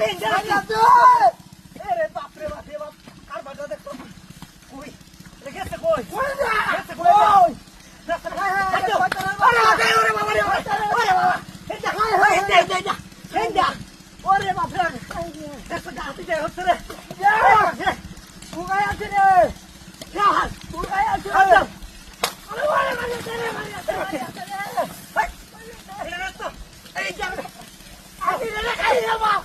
রে বাপ রে বাপ রে বাপ কার বাটা দেখো কই গেছে কই গেছে কই ওরে বাবা রে ওরে বাবা হেন্দা ওরে বাপ রে এত গাতি যায় হচ্ছে রে আছে রে আছে আরে ওরে মারি আছে রে এই যা আরে রে খাই রে বাপ